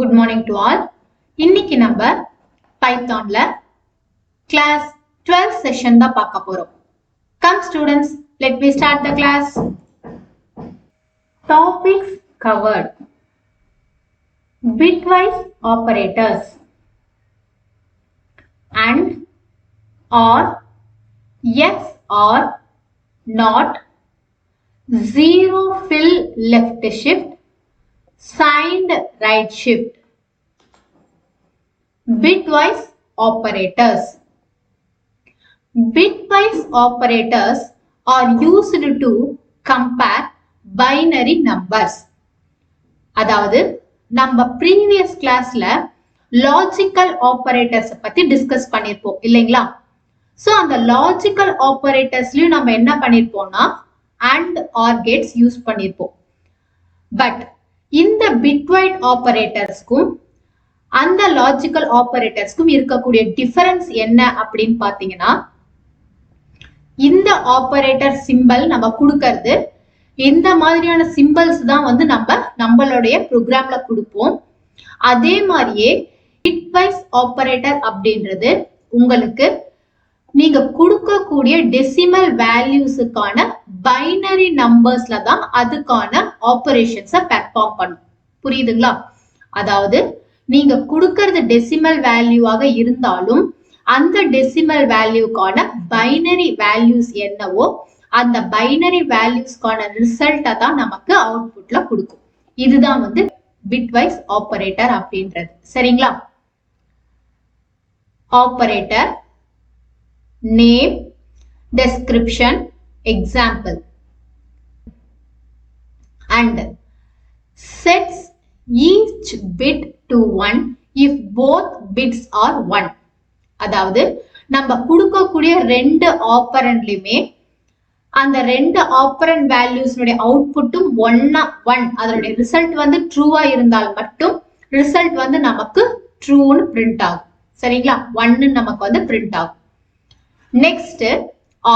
Good morning to all. இன்னைக்கு நம்ம பைத்தான்ல class 12 session தான் பார்க்க போறோம். Come students, let me start the class. Topics covered. Bitwise operators and or yes or not, zero fill left shift, signed right shift. Bitwise operators. Bitwise operators are used to compare binary numbers. அதாவது நம்ம previous classல logical operators பத்தி discuss பண்ணிருப்போம் இல்லைங்களா? So அந்த logical operatorsலயும் நம்ம என்ன பண்ணிருப்போம்னா and or gates use பண்ணிருப்போம். But இந்த bitwise operatorsக்கும் அந்த லாஜிக்கல் ஆபரேட்டர்ஸ்க்கும் இருக்கக்கூடிய டிஃபரன்ஸ் என்ன அப்படின்னு பாத்தீங்கன்னா, இந்த ஆபரேட்டர் சிம்பல் நம்ம கொடுக்கிறது இந்த மாதிரியான சிம்பல்ஸ் தான் வந்து நம்மளுடைய ப்ரோக்ராம்ல கொடுப்போம். அதே மாதிரியே பிட்வைஸ் ஆபரேட்டர் அப்படின்றது உங்களுக்கு நீங்க கொடுக்கக்கூடிய டெசிமல் வேல்யூஸுக்கான பைனரி நம்பர்ஸ்ல தான் அதுக்கான ஆபரேஷன்ஸை பெர்ஃபார்ம் பண்ணும். புரியுதுங்களா? அதாவது நீங்க கொடுக்கிறது டெசிமல் வேல்யூவாக இருந்தாலும் அந்த டெசிமல் வேல்யூக்கான பைனரி வேல்யூஸ் என்னவோ அந்த பைனரி வேல்யூஸ்க்கான ரிசல்ட்டை தான் நமக்கு அவுட்புட்ல கொடுக்கும். இதுதான் வந்து பிட்வைஸ் ஆபரேட்டர் அப்படின்றது. சரிங்களா? Operator name, description, example and sets each bit to 1 if both bits are 1. அதாவது நம்ம கொடுக்கக்கூடிய ரெண்டு ஆப்பரண்ட்லயுமே அந்த ரெண்டு ஆப்பரண்ட் வேல்யூஸ்னுடைய அவுட்புட்டும் 1 அதனுடைய ரிசல்ட் வந்து ட்ரூவா இருந்தால் மட்டும் ரிசல்ட் வந்து நமக்கு ட்ரூன்னு பிரிண்ட் ஆகும். சரிங்களா? 1 நமக்கு வந்து பிரிண்ட் ஆகும். நெக்ஸ்ட்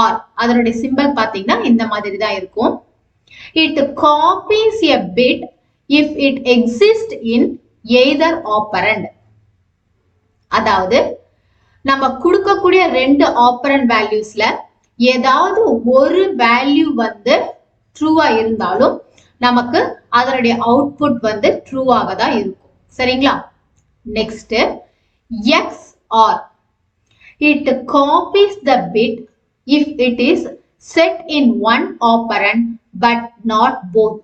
ஆர், அதனுடைய சிம்பல் பாத்தீங்கன்னா இந்த மாதிரி தான் இருக்கும். It copies a bit if it exists in either operand. அதாவது நம்ம கொடுக்கக்கூடிய ரெண்டு ஆப்பரண்ட் வேல்யூஸ்ல ஏதாவது ஒரு வேல்யூ வந்து ட்ரூவா இருந்தாலும் நமக்கு அதனுடைய அவுட்புட் வந்து ட்ரூவாக தான் இருக்கும். சரிங்களா? Next X R, it copies the bit if it is set in one operand but not both.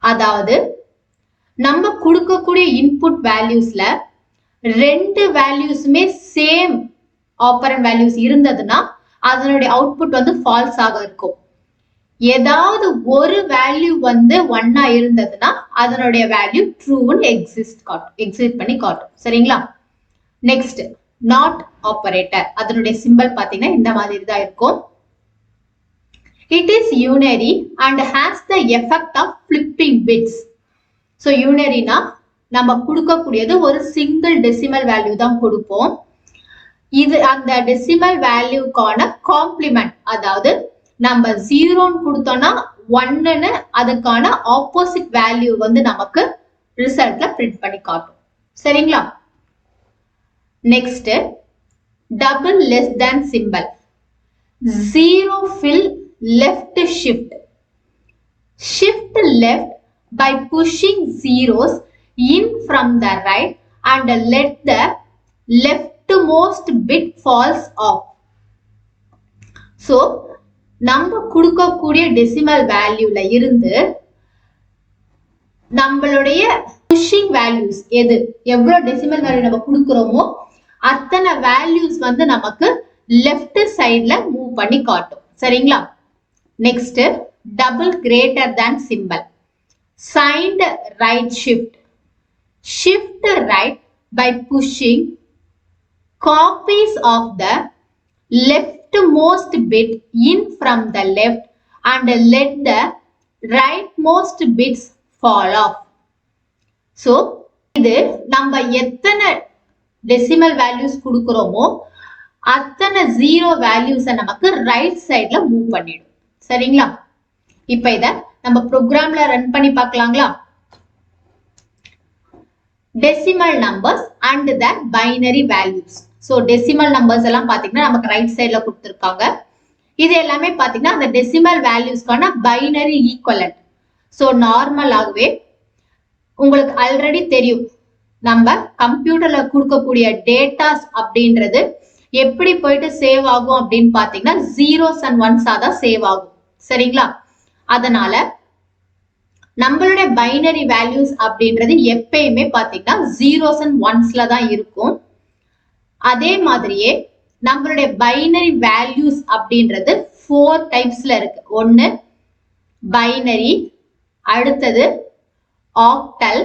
அதாவது நம்ம கொடுக்கக்கூடிய இன்புட் வேல்யூஸ்ல ரெண்டு வேல்யூஸ்மே சேம் ஆப்பரண்ட் வேல்யூஸ் இருந்ததுன்னா அதனுடைய அவுட்புட் வந்து ஃபால்ஸ் ஆக இருக்கும். ஏதாவது ஒரு வேல்யூ வந்து 1 இருந்ததுன்னா அதனுடைய வேல்யூ ட்ரூன்னு எக்ஸிஸ்ட் பண்ணி காட்டும். சரிங்களா? நெக்ஸ்ட் நாட் ஆப்பரேட்டர், அதனுடைய சிம்பல் பாத்தீங்கன்னா இந்த மாதிரி தான் இருக்கும். It is unary and has the effect of flipping bits. So unary na நம்ம கொடுக்கக்கூடியது ஒரு சிங்கிள் டெசிமல் வேல்யூ தான் கொடுப்போம். இது அந்த டெசிமல் வேல்யூக்கான காம்ப்ளிமெண்ட், அதாவது நம்ம 0ன்னு கொடுத்தோம்னா 1ன்னு அதுக்கான ஆப்போசிட் வேல்யூ வந்து நமக்கு ரிசல்ட்ல பிரிண்ட் பண்ணி காட்டும். சரிங்களா? Next double less than symbol, zero fill left shift. Shift left by pushing zeros in from the right and let the leftmost bit falls off. So நம்ம கொடுக்கக்கூடிய டெசிமல் வேல்யூல இருந்து நம்மளுடைய புஷிங் வேல்யூஸ் எவ்வளவு டெசிமல் வேல்யூ நம்ம கொடுக்கிறோமோ அத்தனை values வந்து நமக்கு left சைட்ல மூவ் பண்ணி காட்டும். சரிங்களா? Next, double greater than symbol, signed right shift. Shift right by pushing copies of the leftmost bit in from the left and let the rightmost bits fall off. So, இது நம்ம எத்தனை decimal values கொடுக்கிறோமோ அத்தனை 0 வேல்யூஸை நமக்கு right சைட்ல move பண்ணிடும். சரிங்களா? இப்ப இத நம்ம ப்ரோக்ராம்ல ரன் பண்ணி பார்க்கலாங்களா? decimal numbers and their binary values. So decimal numbers எல்லாம் பாத்தீங்கன்னா நமக்கு ரைட் சைடுல கொடுத்திருக்காங்க. இது எல்லாமே பாத்தீங்கன்னா அந்த டெசிமல் வேல்யூஸ்க்கான பைனரி ஈக்குவலன்ட். சோ நார்மலாகவே உங்களுக்கு ஆல்ரெடி தெரியும், நம்ம கம்ப்யூட்டர்ல கொடுக்கக்கூடிய டேட்டாஸ் அப்படின்றது எப்படி போயிட்டு சேவ் ஆகும் அப்படின்னு பாத்தீங்கன்னா ஜீரோஸ் அண்ட் ஒன்ஸா தான் சேவ் ஆகும். சரிங்களா? அதனால நம்மளுடைய பைனரி வேல்யூஸ் அப்படின்றது எப்பயுமே பாத்தீங்கன்னா ஜீரோஸ் அண்ட் ஒன்ஸ்ல தான் இருக்கும். அதே மாதிரியே நம்மளுடைய பைனரி வேல்யூஸ் அப்படின்றது 4 டைப்ஸ்ல இருக்கு. ஒன்னு பைனரி, அடுத்தது ஆக்டல்,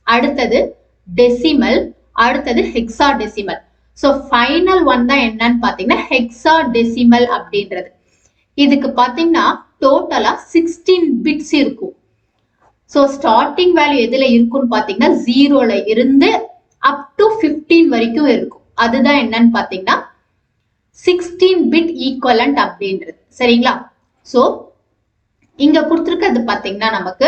அடுத்தது டெசிமல், அடுத்தது ஹெக்ஸாடெசிமல். சோ ஃபைனல் ஒன் தான் என்னன்னு பாத்தீங்கன்னா ஹெக்ஸாடெசிமல் அப்படின்றது. இதுக்கு பாத்தீங்கன்னா டோட்டலா 16 பிட்ஸ் இருக்கும். சோ ஸ்டார்டிங் வேல்யூ எதுல இருக்கும்னு பாத்தீங்கன்னா 0ல இருந்து அப் டு 15 வரைக்கும் இருக்கும். அதுதான் என்னன்னு பாத்தீங்கன்னா 16 பிட் ஈக்குவலன்ட் அப்படின்றது. சரிங்களா? சோ இங்க கொடுத்திருக்கிறது பாத்தீங்கன்னா நமக்கு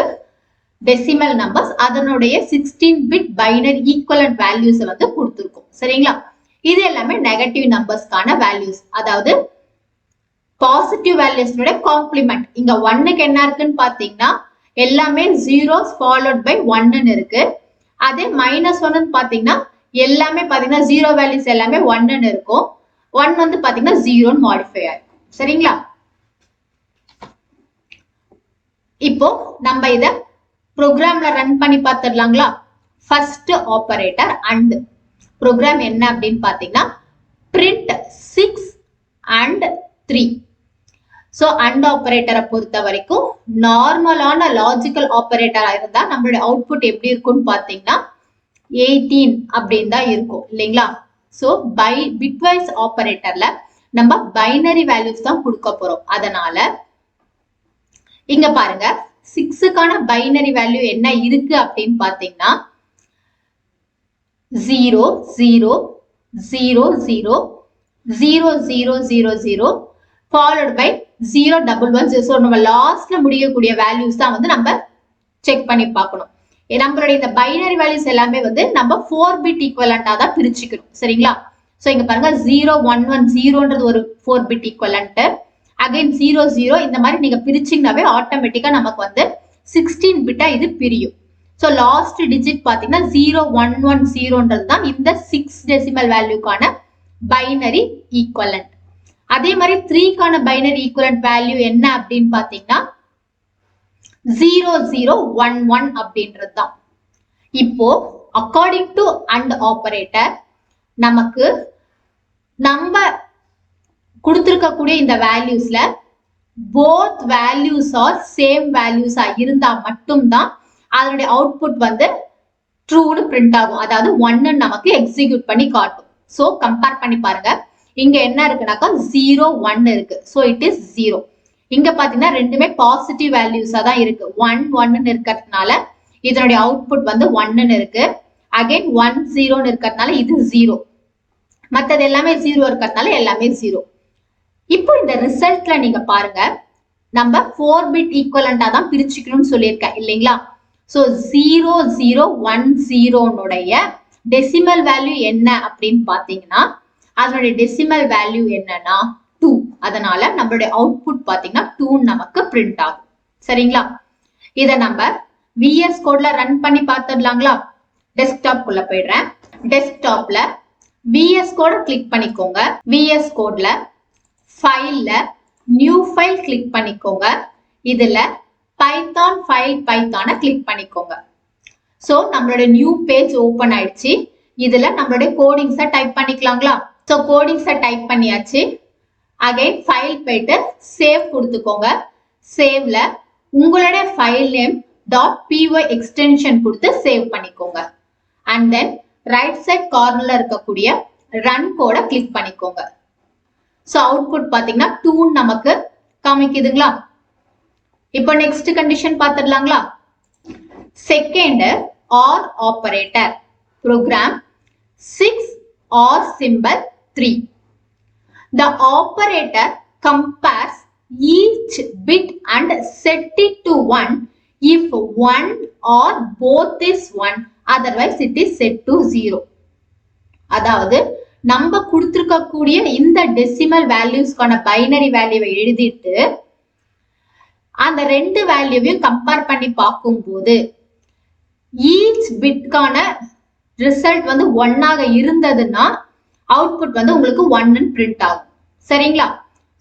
டெசிமல் நம்பர்ஸ், அதனுடைய 16 பிட் பைனரி ஈக்குவலன்ட் வேல்யூஸ் வந்து கொடுத்திருக்கும். சரிங்களா? இது எல்லாமே நெகட்டிவ் நம்பர்ஸ்க்கான வேல்யூஸ், அதாவது பாசிட்டிவ் வேல்யூஸ்னோட காம்ப்ளிமெண்ட். இங்க 1க்கு என்ன இருக்குன்னு பாத்தீங்கன்னா எல்லாமே ஜீரோஸ் ஃபாலோட் பை 1ன்னு இருக்கு. அதே -1ன்னு பாத்தீங்கன்னா எல்லாமே பாத்தீங்கன்னா ஜீரோ வேல்யூஸ் எல்லாமே 1ன்னு இருக்கும். 1 வந்து பாத்தீங்கன்னா 0ன்னு மாடிஃபை ஆயிருக்கும். சரிங்களா? இப்போ நம்ம இத ப்ரோக்ராம்ல ரன் பண்ணி பார்த்துடலாங்களா? ஃபர்ஸ்ட் ஆபரேட்டர் அண்ட் ப்ரோக்ராம் என்ன அப்படின்னு பாத்தீங்கன்னா print 6 and 3. சோ அண்ட் ஆபரேட்டரை பொறுத்த வரைக்கும் நார்மலான லாஜிக்கல் ஆபரேட்டரா இருந்தா நம்மளுடைய அவுட்புட் எப்படி இருக்கும்னு பாத்தீங்கன்னா 18 அப்படின்னு தான் இருக்கும் இல்லைங்களா? சோ பிட்வைஸ் ஆபரேட்டர்ல நம்ம பைனரி வேல்யூஸ் தான் கொடுக்க போறோம். அதனால இங்க பாருங்க 6க்கான பைனரி வேல்யூ என்ன இருக்கு அப்படின்னு பாத்தீங்கன்னா 0 0 0 0 0 0 0 0 followed by 0 1 1. சோ நம்ம லாஸ்ட்ல முடியக்கூடிய வேல்யூஸ் தான் வந்து நம்ம செக் பண்ணி பார்க்கணும். நம்மளுடைய இந்த பைனரி வேல்யூஸ் எல்லாமே வந்து நம்ம 4 பிட் ஈக்குவலண்டா தான் பிரிச்சுக்கணும். சரிங்களா? சோ இங்க பாருங்க 0 1 1 0ன்றது ஒரு 4 பிட் ஈக்குவலண்ட், அகைன் 0 0 இந்த மாதிரி நீங்க பிரிச்சீங்கன்னாவே ஆட்டோமேட்டிக்கா நமக்கு வந்து 16 பிட்டா இது பிரியும். சோ லாஸ்ட் டிஜிட் பாத்தீங்கன்னா 0 1 1 0ன்றது தான் இந்த 6 டெசிமல் வேல்யூக்கான பைனரி ஈக்குவலண்ட். அதே மாதிரி 3க்கான பைனரி ஈக்குவலண்ட் வேல்யூ என்ன அப்படின்னு பாத்தீங்கன்னா 0 0 1 1 அப்படின்றது தான். இப்போ அக்கார்டிங் டு அண்ட் ஆபரேட்டர் நமக்கு நம்ம கொடுத்திருக்கக்கூடிய இந்த வேல்யூஸ்ல போத் வேல்யூஸ் ஆர் சேம் வேல்யூஸா இருந்தா மட்டும்தான் அதனுடைய அவுட்புட் வந்து ட்ரூன்னு பிரிண்ட் ஆகும், அதாவது 1 நமக்கு எக்ஸிக்யூட் பண்ணி காட்டும். சோ கம்பேர் பண்ணி பாருங்க, இங்க என்ன இருக்குனாக்கா 0 1 இருக்கு. So it is 0. இங்க பாத்தீங்கன்னா ரெண்டுமே பாசிட்டிவ் வேல்யூஸா தான் இருக்கு. 1 1ன்னு இருக்கிறதுனால இதனுடைய அவுட்புட் வந்து 1ன்னு இருக்கு. அகைன் 1 0ன்னு இருக்கிறதுனால இது 0. மற்றது எல்லாமே 0 இருக்கிறதுனால எல்லாமே 0. இப்போ இந்த ரிசல்ட்ல நீங்க பாருங்க, நம்ம 4 பிட் ஈக்குவலண்டா தான் பிரிச்சுக்கணும்னு சொல்லியிருக்கேன் இல்லைங்களா? சோ 0 0 1 0னுடைய டெசிமல் வேல்யூ என்ன அப்படின்னு பாத்தீங்கன்னா அதனுடைய டெசிமல் வேல்யூ என்னன்னா 2. அதனால நம்மளுடைய அவுட்புட் பாத்தீங்கன்னா 2 நமக்கு பிரிண்ட் ஆகும். சரிங்களா? இத நம்ம VS கோட்ல ரன் பண்ணி பார்த்துடலாங்களா? டெஸ்க்டாப் குள்ள போயிடுறேன். டெஸ்க்டாப்ல VS கோட கிளிக் பண்ணிக்கோங்க. VS கோட்ல ஃபைல்ல நியூ ஃபைல் கிளிக் பண்ணிக்கோங்க. இதுல பைத்தான் ஃபைல் பைத்தான கிளிக் பண்ணிக்கோங்க. சோ நம்மளுடைய நியூ பேஜ் ஓபன் ஆயிடுச்சு. இதுல நம்மளுடைய கோடிங்ஸை டைப் பண்ணிக்கலாங்களா? சோ கோடிங்ஸை டைப் பண்ணியாச்சு. அகைன் ஃபைல் போயிட்டு சேவ் கொடுத்துக்கோங்க. சேவ்ல உங்களுடைய ஃபைல் நேம் .py எக்ஸ்டென்ஷன் கொடுத்து சேவ் பண்ணிக்கோங்க. அண்ட் தென் ரைட் சைட் கார்னர்ல இருக்கக்கூடிய ரன் கோட கிளிக் பண்ணிக்கோங்க. சோ அவுட்புட் பாத்தீங்கன்னா 2 நமக்கு காமிக்குதுங்களா? இப்போ நெக்ஸ்ட் கண்டிஷன் பார்த்துடலாங்களா? Second or operator program 6 or symbol 3. The operator compares each bit and set it to 1 if 1 or both is 1 otherwise it is set to 0. அதாவது நம்ம கொடுத்திருக்கக்கூடிய இந்த டெசிமல் வேல்யூஸ்க்கான பைனரி வேல்யூவை எழுதிட்டு அந்த ரெண்டு வேல்யூவையும் கம்பேர் பண்ணி பார்க்கும்போது ஈச் பிட்கான ரிசல்ட் வந்து 1 ஆக இருந்ததுன்னா அவுட்புட் வந்து உங்களுக்கு 1 பிரிண்ட் ஆகும். சரிங்களா?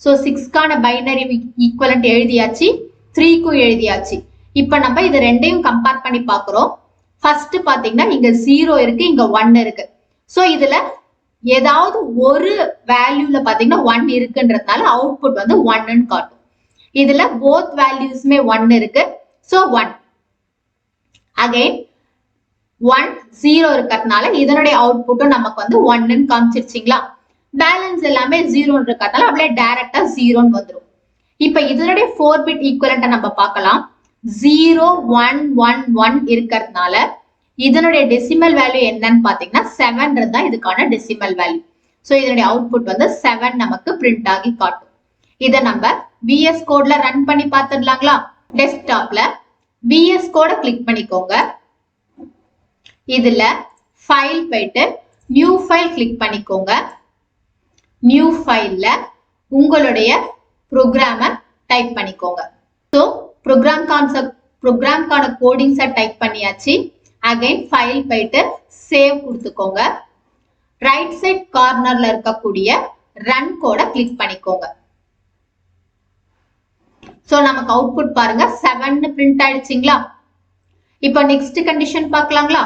சோ 6க்கான பைனரி ஈக்குவலன்ட் எழுதியாச்சு, 3க்கும் எழுதியாச்சு. இப்ப நம்ம இது ரெண்டையும் கம்பேர் பண்ணி பார்க்கிறோம். ஃபர்ஸ்ட் பாத்தீங்கன்னா இங்க 0 இருக்கு, இங்க 1 இருக்கு. சோ இதுல ஏதாவது ஒரு வேல்யூல பாத்தீங்கன்னா 1 இருக்குன்றதுனால அவுட்புட் வந்து 1ன்னு காட்டும். இதுல போத் வேல்யூஸ்மே 1 இருக்கு. சோ 1. அகைன் 1 0 இருக்கிறதுனால இதனுடைய அவுட்புட்டும் நமக்கு வந்து 1ன்னு காமிச்சிருச்சுங்களா? பேலன்ஸ் எல்லாமே 0 இருக்கிறதுனால அப்படியே டைரக்டா 0ன்னு வந்துடும். இப்ப இதனுடைய 4 பிட் ஈக்குவலண்ட்டை நம்ம பார்க்கலாம். 0 1 1 1 இருக்கிறதுனால இதனுடைய டெசிமல் வேல்யூ என்னன்னு பாத்தீங்கன்னா 7 தான் இதுக்கான டெசிமல் வேல்யூ. சோ இதனுடைய அவுட்புட் வந்து 7 நமக்கு பிரிண்ட் ஆகி காட்டும். இத நம்ம VS கோட்ல ரன் பண்ணி பார்த்துடலாங்களா? டெஸ்க்டாப்ல VS கோட கிளிக் பண்ணிக்கோங்க. இதுல ஃபைல் போயிட்டு நியூ ஃபைல் கிளிக் பண்ணிக்கோங்க. நியூ ஃபைல்ல உங்களுடைய ப்ரோக்ராமை டைப் பண்ணிக்கோங்க. சோ ப்ரோக்ராம்கான கோடிங்ஸை டைப் பண்ணியாச்சு. அகைன் ஃபைல் போயிட்டு சேவ் கொடுத்துக்கோங்க. ரைட் சைட் கார்னர்ல இருக்கக்கூடிய ரன் கோட கிளிக் பண்ணிக்கோங்க. சோ நமக்கு அவுட்புட் பாருங்க 7 பிரிண்ட் ஆயிடுச்சுங்களா? இப்போ நெக்ஸ்ட் கண்டிஷன் பார்க்கலாங்களா?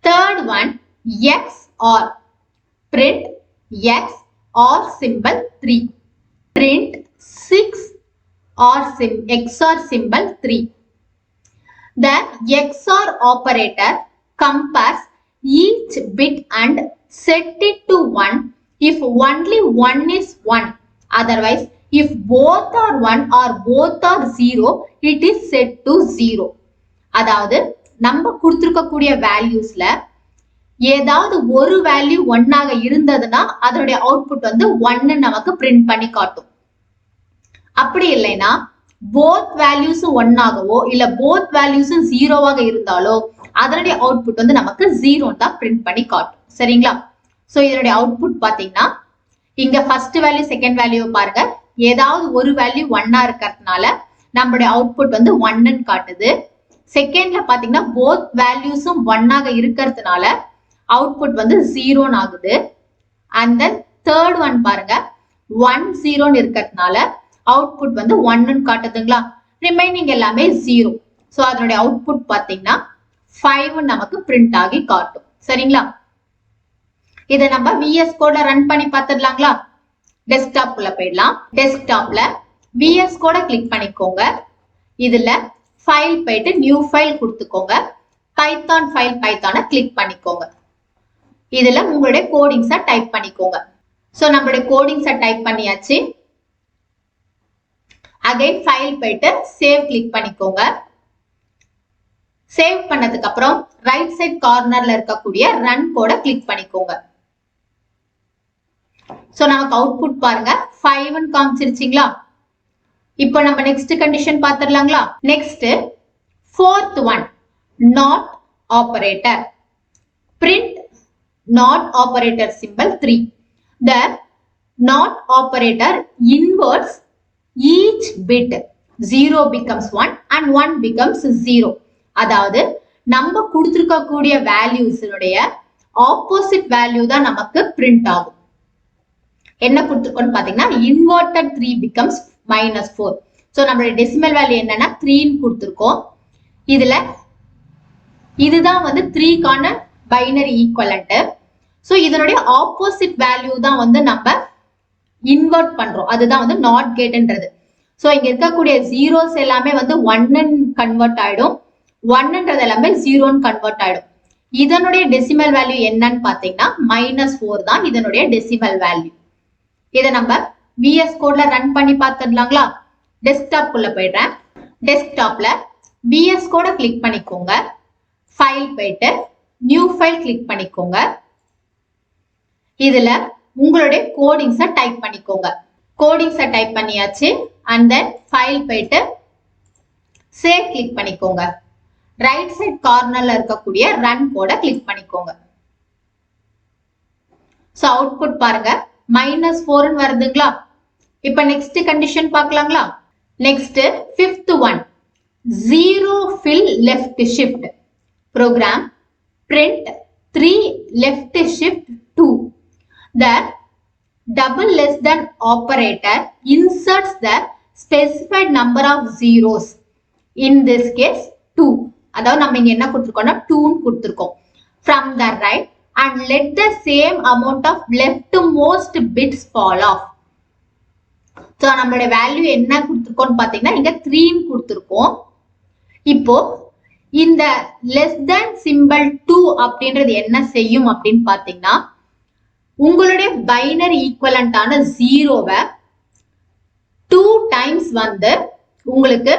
Third one XOR print XOR symbol 3 print 6 XOR symbol 3. The XOR operator compares each bit and set it to 1 if only one is 1. Otherwise, if both are 1 or both are 0, it is set to 0. அதாவது நம்ம கொடுத்திருக்கக்கூடிய வேல்யூஸ்ல ஏதாவது ஒரு value 1 ஆக இருந்ததுன்னா அதனுடைய output வந்து 1 நமக்கு பிரிண்ட் பண்ணி காட்டும். அப்படி இல்லைன்னா போத் வேல்யூஸும் 1 ஆகவோ இல்ல போத் வேல்யூஸும் 0 ஆக இருந்தாலோ அதனுடைய அவுட்புட் வந்து நமக்கு 0 தான் பிரிண்ட் பண்ணி காட்டும். சரிங்களா? சோ இதனுடைய அவுட்புட் பாத்தீங்கன்னா இங்க ஃபர்ஸ்ட் வேல்யூ செகண்ட் வேல்யூ பாருங்க, ஏதாவது ஒரு வேல்யூ 1 இருக்கிறதுனால நம்மளுடைய அவுட்புட் வந்து 1ன்னு காட்டுது. செகண்ட்ல பாத்தீங்கன்னா போத் வேல்யூஸும் 1 ஆக இருக்கிறதுனால அவுட்புட் வந்து 0 ஆகுது. அண்ட் தென் தேர்ட் ஒன் பாருங்க 1 0ன்னு இருக்கிறதுனால அவுட்புட் வந்து 1ன்னு காட்டுதுங்களா? ரிமைனிங் எல்லாமே 0. சோ அதனுடைய அவுட்புட் பாத்தீங்கன்னா 5 நமக்கு பிரிண்ட் ஆகி காட்டும். சரிங்களா? இதை நம்ம VS கோட்ல ரன் பண்ணி பார்த்துடலாங்களா? டெஸ்க்டாப் குள்ள போயிடலாம். டெஸ்க்டாப்ல VS கோட கிளிக் பண்ணிக்கோங்க. இதுல ஃபைல் போயிட்டு நியூ ஃபைல் கொடுத்துக்கோங்க. பைத்தான் ஃபைல் பைத்தானை கிளிக் பண்ணிக்கோங்க. இதுல உங்களுடைய கோடிங்ஸை டைப் பண்ணிக்கோங்க. சோ நம்மளுடைய கோடிங்ஸை டைப் பண்ணியாச்சு. அகைன் ஃபைல் போயிட்டு சேவ் கிளிக் பண்ணிக்கோங்க. சேவ் பண்ணதுக்கு அப்புறம் ரைட் சைட் கார்னர்ல இருக்கக்கூடிய ரன் கோட கிளிக் பண்ணிக்கோங்க. சோ நமக்கு அவுட்புட் பாருங்க 5ன்னு காமிச்சிருச்சுங்களா? இப்போ நம்ம நெக்ஸ்ட் கண்டிஷன் பார்த்துடலாங்களா? Next fourth one not operator. Print not operator symbol 3. The not operator inverts each bit. 0 becomes 1 and 1 becomes 0. அதாவது நம்ம கொடுத்திருக்கக்கூடிய வேல்யூஸ்னுடைய ஆப்போசிட் வேல்யூ தான் நமக்கு பிரிண்ட் ஆகும். என்ன கொடுத்துருக்கோம்னு பாத்தீங்கன்னா inverted 3 becomes -4. சோ நம்மளுடைய டெசிமல் வேல்யூ என்னன்னா 3ன்னு கொடுத்திருக்கோம். இதுல இதுதான் வந்து 3க்கான பைனரி ஈக்குவலண்ட். சோ இதனுடைய ஆப்போசிட் வேல்யூ தான் வந்து நம்ம இன்வெர்ட் பண்றோம். அதுதான் வந்து நாட் கேட்ன்றது. சோ இங்க இருக்கக்கூடிய ஜீரோஸ் எல்லாமே வந்து 1ன்னு கன்வெர்ட் ஆயிடும். 1ன்றது எல்லாமே 0ன்னு கன்வெர்ட் ஆயிடும். இதனுடைய டெசிமல் வேல்யூ என்னன்னு பாத்தீங்கன்னா -4 தான் இதனுடைய டெசிமல் வேல்யூ. இதை நம்ம VS கோட்ல ரன் பண்ணி பார்த்துடலாங்களா? டெஸ்க்டாப் குள்ள போயிடுறேன். டெஸ்க்டாப்ல VS கோட கிளிக் பண்ணிக்கோங்க. ஃபைல் போயிட்டு நியூ ஃபைல் கிளிக் பண்ணிக்கோங்க. இதுல உங்களுடைய கோடிங்ஸை டைப் பண்ணிக்கோங்க. கோடிங்ஸை டைப் பண்ணியாச்சு. அண்ட் தென் ஃபைல் போயிட்டு சேவ் கிளிக் பண்ணிக்கோங்க. ரைட் சைட் கார்னர்ல இருக்கக்கூடிய ரன் கோட கிளிக் பண்ணிக்கோங்க. சோ அவுட்புட் பாருங்க -4 வருதுங்களா? இப்ப நெக்ஸ்ட் கண்டிஷன் பார்க்கலாங்களா? Next fifth one, 0 fill left shift program print 3 left shift 2. The double less than operator inserts the specified number of zeros, in this case 2. அதாவது நம்ம இங்க என்ன கொடுத்திருக்கோம்னா 2 ன்னு கொடுத்திருக்கோம். From the right and let the same amount of leftmost bits fall off. So நம்மளோட value என்ன கொடுத்திருக்கோம்னு பாத்தீங்கன்னா இங்க 3 ன்னு கொடுத்திருக்கோம். இப்போ இந்த less than symbol 2 அப்படின்றது என்ன செய்யும் அப்படின்னு பாத்தீங்கன்னா உங்களுடைய பைனரி ஈக்குவலண்டான 0வை 2 டைம்ஸ் வந்து உங்களுக்கு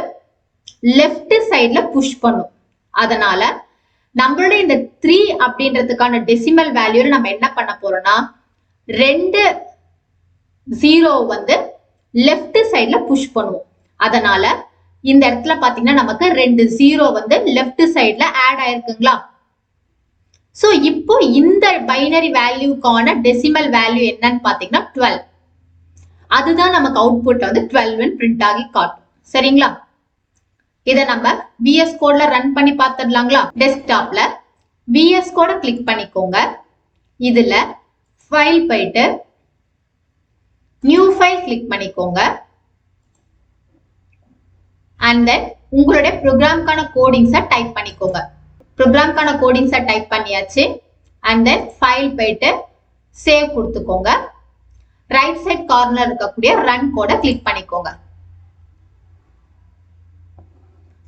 லெஃப்ட் சைட்ல புஷ் பண்ணும். அதனால நம்மளுடைய இந்த 3 அப்படின்றதுக்கான டெசிமல் வேல்யூல நம்ம என்ன பண்ண போறோம்னா 2 0 வந்து லெஃப்ட் சைட்ல புஷ் பண்ணுவோம். அதனால இந்த இடத்துல பாத்தீங்கன்னா நமக்கு 2 0 வந்து லெஃப்ட் சைட்ல ஆட் ஆயிருக்குங்களா? சோ இப்போ இந்த பைனரி வேல்யூக்கான டெசிமல் வேல்யூ என்னன்னு பாத்தீங்கன்னா 12. அதுதான் நமக்கு அவுட்புட் வந்து 12 பிரிண்ட் ஆகி காட்டும். சரிங்களா? இத நம்ம VS கோட்ல ரன் பண்ணி பார்த்துடலாங்களா? டெஸ்க்டாப்ல VS கோட கிளிக் பண்ணிக்கோங்க. இதுல ஃபைல் போயிட்டு நியூ ஃபைல் கிளிக் பண்ணிக்கோங்க. அண்ட் தென் உங்களுடைய ப்ரோக்ராம்கான கோடிங்ஸை டைப் பண்ணிக்கோங்க. ப்ரோக்ராம்கான கோடிங்ஸை டைப் பண்ணியாச்சு. அண்ட் தென் ஃபைல் போயிட்டு சேவ் கொடுத்துக்கோங்க. ரைட் சைட் கார்னர் இருக்கக்கூடிய ரன் கோட கிளிக் பண்ணிக்கோங்க.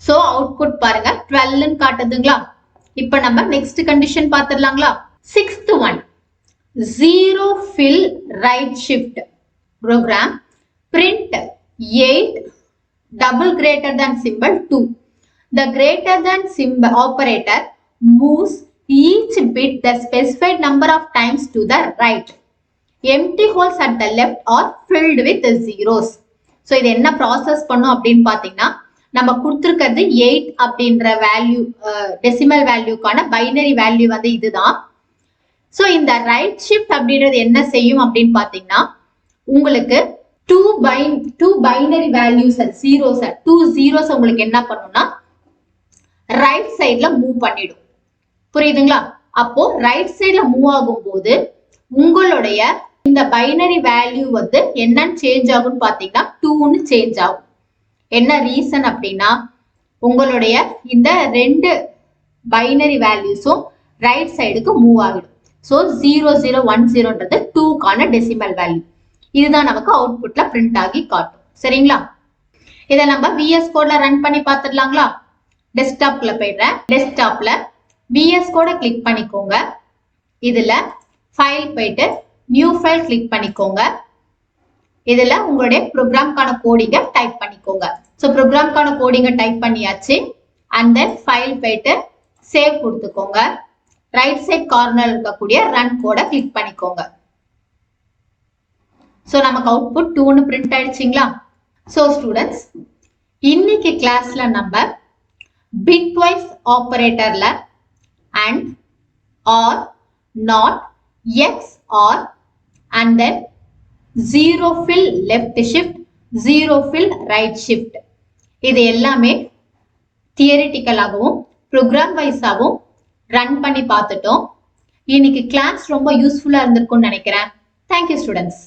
சோ அவுட்புட் பாருங்க 12 ன்னு காட்டுதுங்களா? இப்போ நம்ம நெக்ஸ்ட் கண்டிஷன் பார்த்துடலாங்களா? Sixth one, 0 fill right shift program print 8 double greater than symbol 2. The greater than symbol operator moves each bit the specified number of times to the right. Empty holes at the left are filled with zeros. So இது என்ன process பண்ணும் அப்படின்னு பாத்தீங்கன்னா நம்ம கொடுத்திருக்கிறது 8 அப்படின்ற value decimal வேல்யூக்கான binary value வந்து இதுதான். சோ இந்த ரைட் ஷிஃப்ட் அப்படின்றது என்ன செய்யும் அப்படின்னு பாத்தீங்கன்னா உங்களுக்கு 2 பைனரி வேல்யூஸ் ஜீரோஸ் 2 zeros உங்களுக்கு என்ன பண்ணும்னா ரைட் சைட்ல மூவ் பண்ணிடும். புரியுதுங்களா? அப்போ ரைட் சைட்ல மூவ் ஆகும் போது உங்களுடைய இந்த பைனரி வேல்யூ வந்து என்னன்னு சேஞ்ச் ஆகும்னு பாத்தீங்கன்னா 2ன்னு சேஞ்ச் ஆகும். என்ன ரீசன் அப்படின்னா உங்களுடைய இந்த 2 பைனரி வேல்யூஸும் ரைட் சைடுக்கு மூவ் ஆகிடும். ஸோ 0010ன்றது 2க்கான டெசிமல் வேல்யூ. இதுதான் நமக்கு அவுட்புட்ல பிரிண்ட் ஆகி காட்டும். சரிங்களா? இதை நம்ம VS கோட்ல ரன் பண்ணி பார்த்துடலாங்களா? டெஸ்க்டாப்ல போயிடுறேன். டெஸ்க்டாப்ல VS கோட கிளிக் பண்ணிக்கோங்க. இதுல ஃபைல் போயிட்டு நியூ ஃபைல் கிளிக் பண்ணிக்கோங்க. இதுல உங்களுடைய ப்ரோக்ராம்கான கோடிங்க டைப் பண்ணிக்கோங்க. ஸோ ப்ரோக்ராம்கான கோடிங்க டைப் பண்ணியாச்சு. அண்ட் தென் ஃபைல் போயிட்டு சேவ் கொடுத்துக்கோங்க. ரைட் சைட் கார்னர் இருக்கக்கூடிய ரன் கோட கிளிக் பண்ணிக்கோங்க. ஸோ நமக்கு அவுட்புட் 2ன்னு பிரிண்ட் ஆயிடுச்சுங்களா? ஸோ ஸ்டூடெண்ட்ஸ் இன்னைக்கு கிளாஸ்ல நம்ம பிட்வைஸ் ஆபரேட்டர்ல and or not XOR and then 0 fill left shift 0 fill right shift இது எல்லாமே தியரிட்டிக்கலாகவும் ப்ரோக்ராம் வைஸாகவும் ரன் பண்ணி பார்த்துட்டோம். இன்னைக்கு கிளாஸ் ரொம்ப யூஸ்ஃபுல்லா இருந்திருக்கும்னு நினைக்கிறேன். Thank you students.